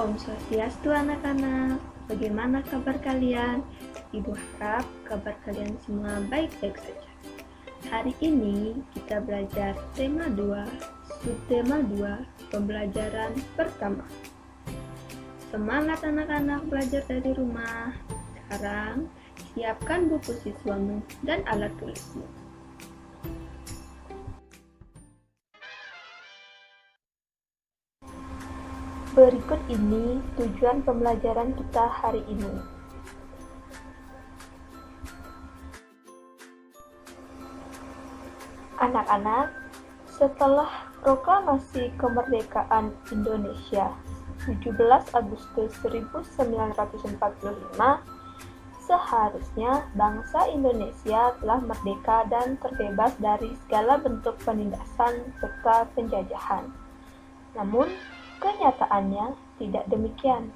Om Swastiastu anak-anak, bagaimana kabar kalian? Ibu harap kabar kalian semua baik-baik saja. Hari ini kita belajar tema 2, subtema 2, pembelajaran pertama. Semangat anak-anak belajar dari rumah. Sekarang, siapkan buku siswamu dan alat tulismu. Berikut ini tujuan pembelajaran kita hari ini. Anak-anak, setelah proklamasi kemerdekaan Indonesia 17 Agustus 1945, seharusnya bangsa Indonesia telah merdeka dan terbebas dari segala bentuk penindasan serta penjajahan. Namun, kenyataannya tidak demikian.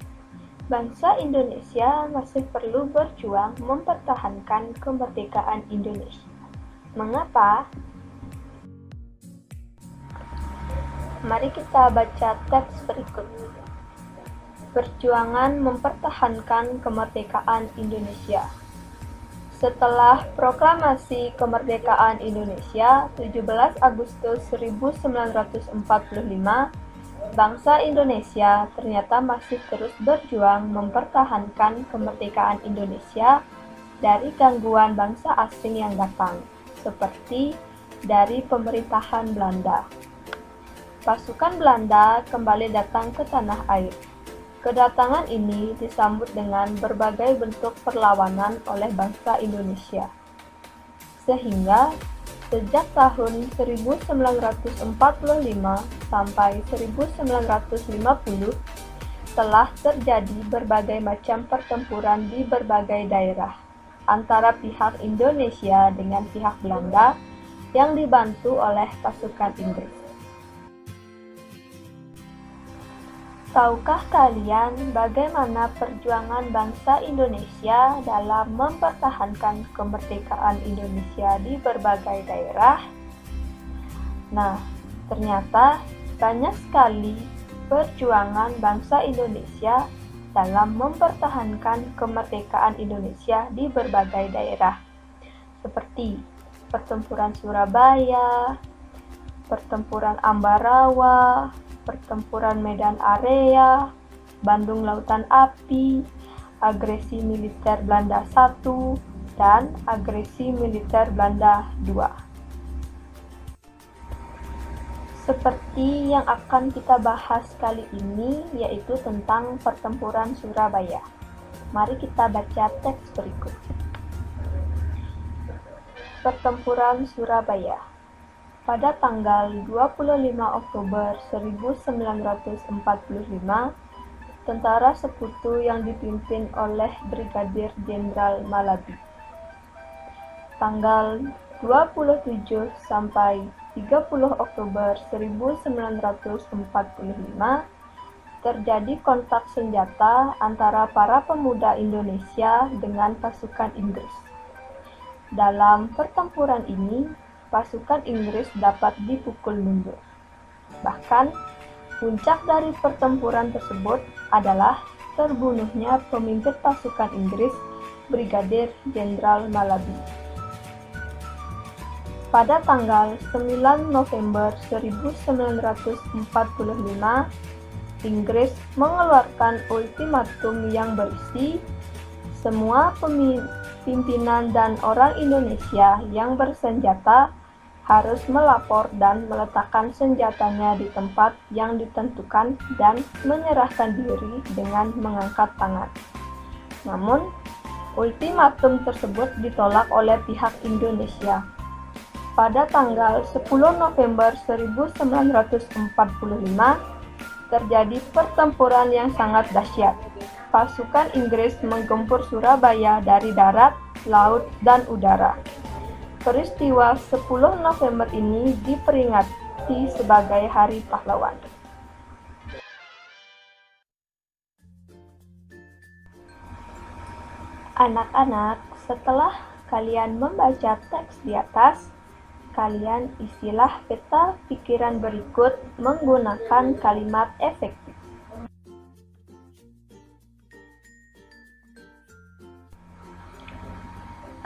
Bangsa Indonesia masih perlu berjuang mempertahankan kemerdekaan Indonesia. Mengapa? Mari kita baca teks berikut. Perjuangan mempertahankan kemerdekaan Indonesia. Setelah proklamasi kemerdekaan Indonesia 17 Agustus 1945, bangsa Indonesia ternyata masih terus berjuang mempertahankan kemerdekaan Indonesia dari gangguan bangsa asing yang datang, seperti dari pemerintahan Belanda. Pasukan Belanda kembali datang ke tanah air. Kedatangan ini disambut dengan berbagai bentuk perlawanan oleh bangsa Indonesia. Sehingga sejak tahun 1945 sampai 1950 telah terjadi berbagai macam pertempuran di berbagai daerah antara pihak Indonesia dengan pihak Belanda yang dibantu oleh pasukan Inggris. Tahukah kalian bagaimana perjuangan bangsa Indonesia dalam mempertahankan kemerdekaan Indonesia di berbagai daerah? Nah, ternyata banyak sekali perjuangan bangsa Indonesia dalam mempertahankan kemerdekaan Indonesia di berbagai daerah, seperti pertempuran Surabaya, pertempuran Ambarawa, pertempuran Medan Area, Bandung Lautan Api, agresi militer Belanda I, dan agresi militer Belanda II. Seperti yang akan kita bahas kali ini, yaitu tentang pertempuran Surabaya. Mari kita baca teks berikut. Pertempuran Surabaya. Pada tanggal 25 Oktober 1945, tentara sekutu yang dipimpin oleh Brigadir Jenderal Malabi. Tanggal 27 sampai 30 Oktober 1945, terjadi kontak senjata antara para pemuda Indonesia dengan pasukan Inggris. Dalam pertempuran ini, pasukan Inggris dapat dipukul mundur. Bahkan, puncak dari pertempuran tersebut adalah terbunuhnya pemimpin pasukan Inggris, Brigadir Jenderal Malabi. Pada tanggal 9 November 1945, Inggris mengeluarkan ultimatum yang berisi semua pimpinan dan orang Indonesia yang bersenjata harus melapor dan meletakkan senjatanya di tempat yang ditentukan dan menyerahkan diri dengan mengangkat tangan. Namun, ultimatum tersebut ditolak oleh pihak Indonesia. Pada tanggal 10 November 1945, terjadi pertempuran yang sangat dahsyat. Pasukan Inggris menggempur Surabaya dari darat, laut, dan udara. Peristiwa 10 November ini diperingati sebagai Hari Pahlawan. Anak-anak, setelah kalian membaca teks di atas, kalian isilah peta pikiran berikut menggunakan kalimat efektif.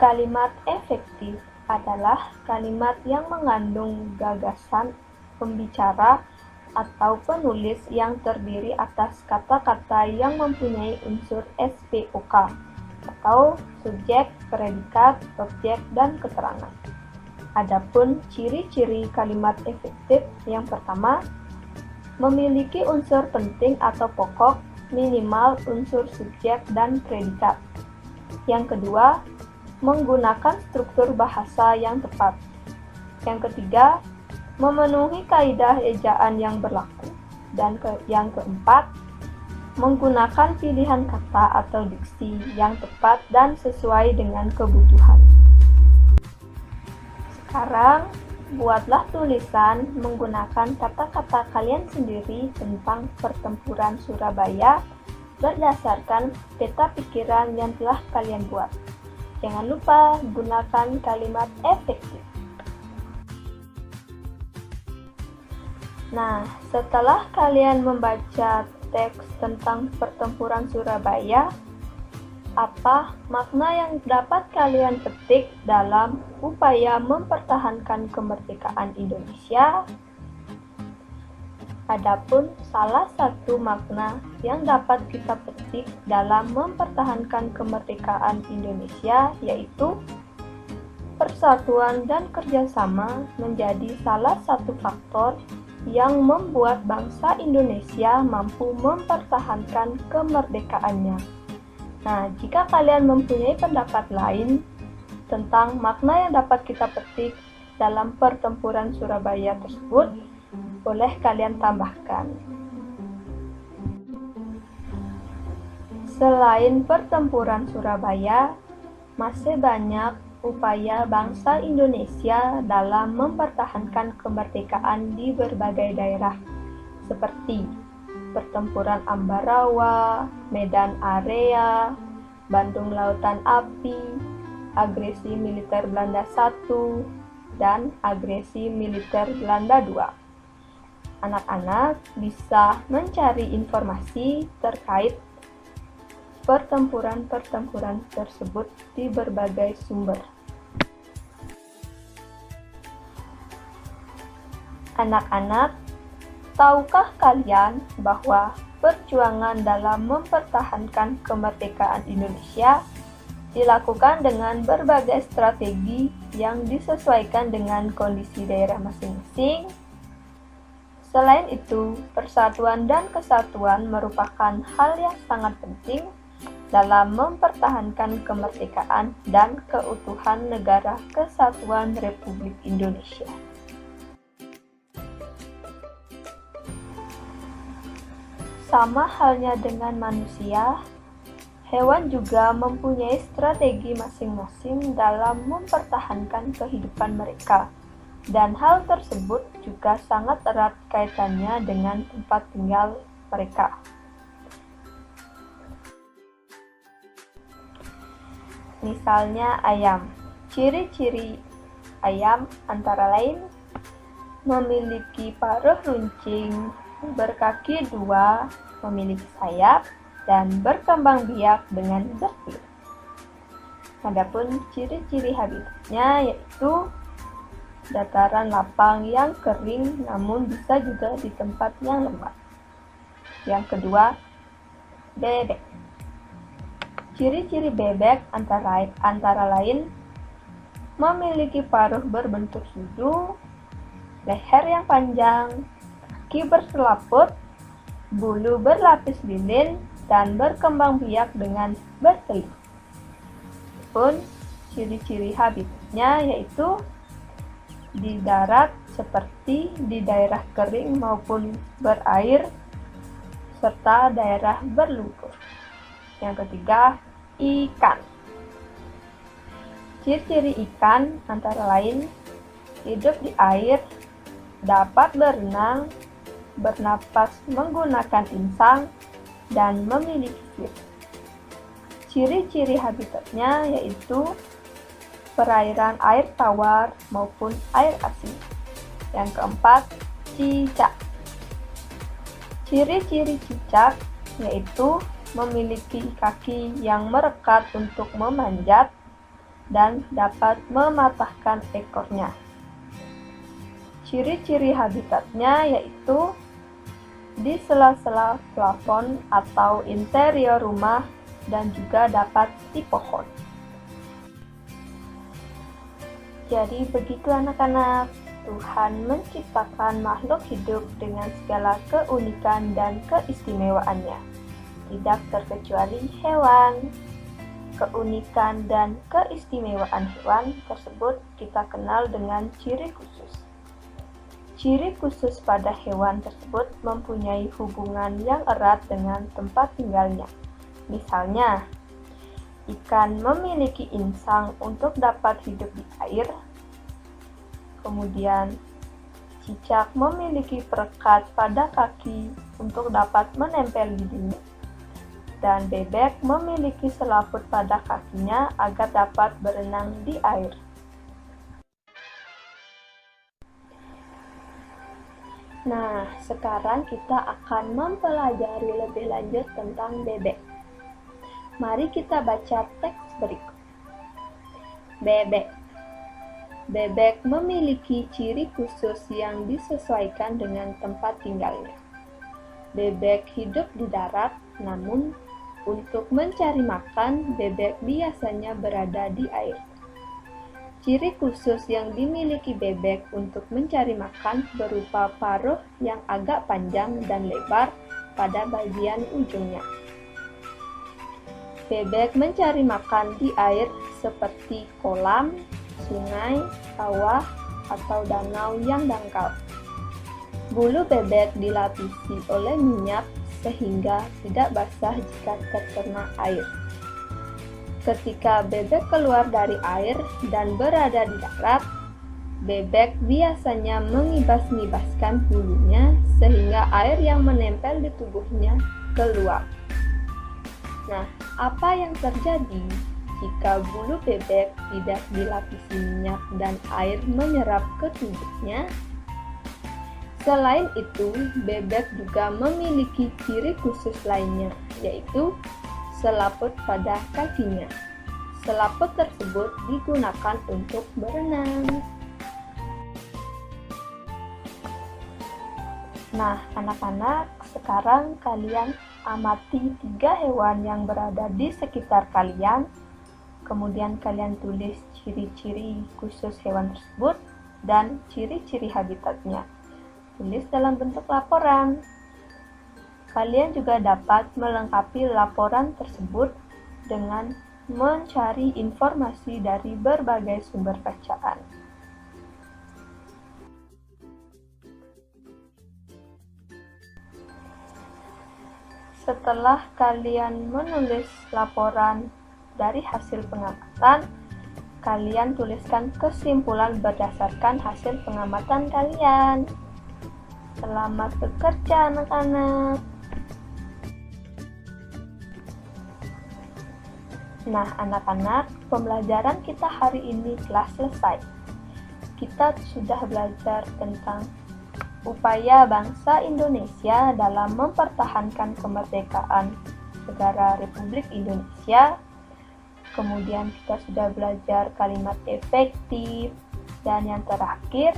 Kalimat efektif adalah kalimat yang mengandung gagasan pembicara atau penulis yang terdiri atas kata-kata yang mempunyai unsur SPOK atau subjek, predikat, objek, dan keterangan. Adapun ciri-ciri kalimat efektif yang pertama, memiliki unsur penting atau pokok, minimal unsur subjek dan predikat. Yang kedua, menggunakan struktur bahasa yang tepat. Yang ketiga, memenuhi kaidah ejaan yang berlaku. Dan yang keempat, menggunakan pilihan kata atau diksi yang tepat dan sesuai dengan kebutuhan. Sekarang, buatlah tulisan menggunakan kata-kata kalian sendiri tentang pertempuran Surabaya berdasarkan peta pikiran yang telah kalian buat. Jangan lupa gunakan kalimat efektif. Nah, setelah kalian membaca teks tentang pertempuran Surabaya, apa makna yang dapat kalian petik dalam upaya mempertahankan kemerdekaan Indonesia? Adapun salah satu makna yang dapat kita petik dalam mempertahankan kemerdekaan Indonesia yaitu persatuan dan kerjasama menjadi salah satu faktor yang membuat bangsa Indonesia mampu mempertahankan kemerdekaannya. Nah, jika kalian mempunyai pendapat lain tentang makna yang dapat kita petik dalam pertempuran Surabaya tersebut, boleh kalian tambahkan. Selain pertempuran Surabaya, masih banyak upaya bangsa Indonesia dalam mempertahankan kemerdekaan di berbagai daerah, seperti pertempuran Ambarawa, Medan Area, Bandung Lautan Api, agresi militer Belanda I, dan agresi militer Belanda II. Anak-anak bisa mencari informasi terkait pertempuran-pertempuran tersebut di berbagai sumber. Anak-anak, tahukah kalian bahwa perjuangan dalam mempertahankan kemerdekaan Indonesia dilakukan dengan berbagai strategi yang disesuaikan dengan kondisi daerah masing-masing? Selain itu, persatuan dan kesatuan merupakan hal yang sangat penting dalam mempertahankan kemerdekaan dan keutuhan Negara Kesatuan Republik Indonesia. Sama halnya dengan manusia, hewan juga mempunyai strategi masing-masing dalam mempertahankan kehidupan mereka. Dan hal tersebut juga sangat erat kaitannya dengan tempat tinggal mereka. Misalnya ayam. Ciri-ciri ayam antara lain memiliki paruh runcing, berkaki dua, memiliki sayap, dan berkembang biak dengan bertelur. Adapun ciri-ciri habitatnya yaitu dataran lapang yang kering namun bisa juga di tempat yang lembab. Yang kedua, bebek. Ciri-ciri bebek antara lain memiliki paruh berbentuk sudu, leher yang panjang, kaki berselaput, bulu berlapis lilin, dan berkembang biak dengan bertelur. Pun ciri-ciri habitatnya yaitu di darat seperti di daerah kering maupun berair serta daerah berlumpur. Yang ketiga, ikan. Ciri-ciri ikan antara lain hidup di air, dapat berenang, bernapas menggunakan insang, dan memiliki sirip. Ciri-ciri habitatnya yaitu perairan air tawar maupun air asin. Yang keempat, cicak. Ciri-ciri cicak yaitu memiliki kaki yang merekat untuk memanjat, dan dapat mematahkan ekornya. Ciri-ciri habitatnya yaitu di sela-sela plafon atau interior rumah dan juga dapat di pohon. Jadi begitu anak-anak, Tuhan menciptakan makhluk hidup dengan segala keunikan dan keistimewaannya. Tidak terkecuali hewan. Keunikan dan keistimewaan hewan tersebut kita kenal dengan ciri khusus. Ciri khusus pada hewan tersebut mempunyai hubungan yang erat dengan tempat tinggalnya. Misalnya, ikan memiliki insang untuk dapat hidup di air. Kemudian, cicak memiliki perekat pada kaki untuk dapat menempel di bumi. Dan bebek memiliki selaput pada kakinya agar dapat berenang di air. Nah, sekarang kita akan mempelajari lebih lanjut tentang bebek. Mari kita baca teks berikut. Bebek. Bebek memiliki ciri khusus yang disesuaikan dengan tempat tinggalnya. Bebek hidup di darat, namun untuk mencari makan, bebek biasanya berada di air. Ciri khusus yang dimiliki bebek untuk mencari makan berupa paruh yang agak panjang dan lebar pada bagian ujungnya. Bebek mencari makan di air seperti kolam, sungai, kawah, atau danau yang dangkal. Bulu bebek dilapisi oleh minyak sehingga tidak basah jika terkena air. Ketika bebek keluar dari air dan berada di darat, bebek biasanya mengibas-ngibaskan bulunya sehingga air yang menempel di tubuhnya keluar. Nah, apa yang terjadi jika bulu bebek tidak dilapisi minyak dan air menyerap ke tubuhnya? Selain itu, bebek juga memiliki ciri khusus lainnya, yaitu selaput pada kakinya. Selaput tersebut digunakan untuk berenang. Nah, anak-anak, sekarang kalian amati 3 hewan yang berada di sekitar kalian. Kemudian kalian tulis ciri-ciri khusus hewan tersebut dan ciri-ciri habitatnya. Tulis dalam bentuk laporan. Kalian juga dapat melengkapi laporan tersebut dengan mencari informasi dari berbagai sumber bacaan. Setelah kalian menulis laporan dari hasil pengamatan, kalian tuliskan kesimpulan berdasarkan hasil pengamatan kalian. Selamat bekerja anak-anak. Nah anak-anak, pembelajaran kita hari ini telah selesai. Kita sudah belajar tentang upaya bangsa Indonesia dalam mempertahankan kemerdekaan negara Republik Indonesia. Kemudian kita sudah belajar kalimat efektif. Dan yang terakhir,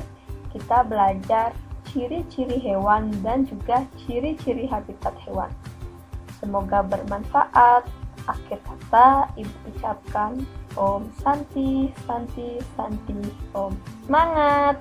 kita belajar ciri-ciri hewan dan juga ciri-ciri habitat hewan. Semoga bermanfaat. Akhir kata, Ibu ucapkan Om Santi, Santi, Santi, Om. Semangat!